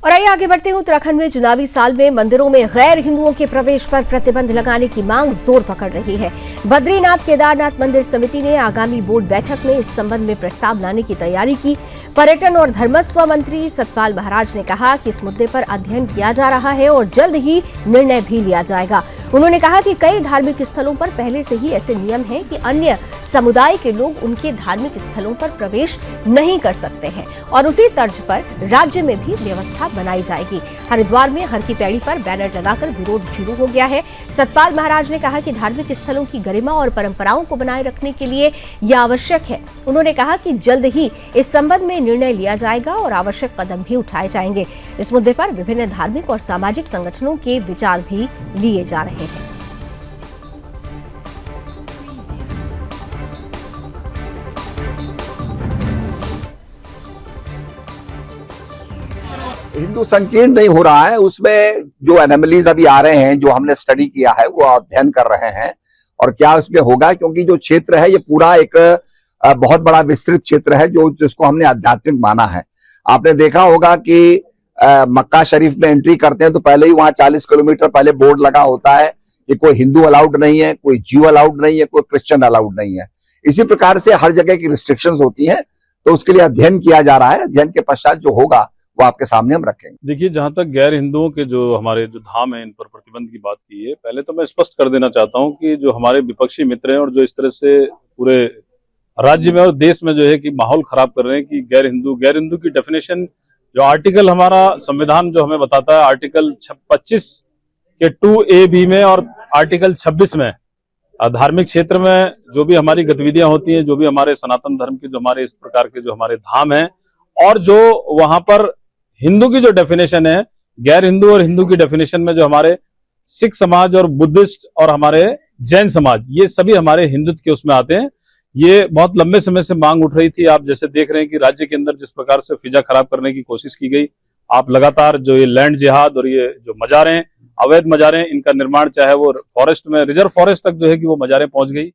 और आइए आगे बढ़ते हैं। उत्तराखंड में चुनावी साल में मंदिरों में गैर हिंदुओं के प्रवेश पर प्रतिबंध लगाने की मांग जोर पकड़ रही है। बद्रीनाथ केदारनाथ मंदिर समिति ने आगामी बोर्ड बैठक में इस संबंध में प्रस्ताव लाने की तैयारी की। पर्यटन और धर्मस्व मंत्री सतपाल महाराज ने कहा कि इस मुद्दे पर अध्ययन किया जा रहा है और जल्द ही निर्णय भी लिया जाएगा। उन्होंने कहा कि कई धार्मिक स्थलों पर पहले से ही ऐसे नियम हैं कि अन्य समुदाय के लोग उनके धार्मिक स्थलों पर प्रवेश नहीं कर सकते हैं और उसी तर्ज पर राज्य में भी व्यवस्था बनाई जाएगी। हरिद्वार में हर की पैड़ी पर बैनर लगाकर विरोध शुरू हो गया है। सतपाल महाराज ने कहा कि धार्मिक स्थलों की गरिमा और परंपराओं को बनाए रखने के लिए यह आवश्यक है। उन्होंने कहा कि जल्द ही इस संबंध में निर्णय लिया जाएगा और आवश्यक कदम भी उठाए जाएंगे। इस मुद्दे पर विभिन्न धार्मिक और सामाजिक संगठनों के विचार भी लिए जा रहे हैं। हिंदू संकीर्ण नहीं हो रहा है, उसमें जो एनोमलीज अभी आ रहे हैं, जो हमने स्टडी किया है, वो अध्ययन कर रहे हैं और क्या उसमें होगा, क्योंकि जो क्षेत्र है ये पूरा एक बहुत बड़ा विस्तृत क्षेत्र है जिसको हमने आध्यात्मिक माना है। आपने देखा होगा कि मक्का शरीफ में एंट्री करते हैं तो पहले ही वहां 40 किलोमीटर पहले बोर्ड लगा होता है कि कोई हिंदू अलाउड नहीं है, कोई ज्यू अलाउड नहीं है, कोई क्रिश्चियन अलाउड नहीं है। इसी प्रकार से हर जगह की रिस्ट्रिक्शंस होती हैं, तो उसके लिए अध्ययन किया जा रहा है। अध्ययन के पश्चात जो होगा वो आपके सामने हम रखेंगे। देखिए, जहां तक गैर हिंदुओं के जो हमारे जो धाम है इन पर प्रतिबंध की बात की है, पहले तो मैं स्पष्ट कर देना चाहता हूं कि जो हमारे विपक्षी मित्र हैं और जो इस तरह से पूरे राज्य में और देश में जो है कि माहौल खराब कर रहे हैं कि गैर हिंदू की डेफिनेशन जो आर्टिकल हमारा संविधान जो हमें बताता है, आर्टिकल 25 के 2A में और आर्टिकल 26 में धार्मिक क्षेत्र में जो भी हमारी गतिविधियां होती हैं, जो भी हमारे सनातन धर्म के जो हमारे इस प्रकार के जो हमारे धाम हैं और जो वहां पर हिंदू की जो डेफिनेशन है, गैर हिंदू और हिंदू की डेफिनेशन में जो हमारे सिख समाज और बुद्धिस्ट और हमारे जैन समाज, ये सभी हमारे हिंदुत्व के उसमें आते हैं। ये बहुत लंबे समय से मांग उठ रही थी। आप जैसे देख रहे हैं कि राज्य के अंदर जिस प्रकार से फिजा खराब करने की कोशिश की गई, आप लगातार जो ये लैंड जिहाद और ये जो मजारें, अवैध मजारें, इनका निर्माण चाहे वो फॉरेस्ट में, रिजर्व फॉरेस्ट तक जो है कि वो मजारें पहुंच गई।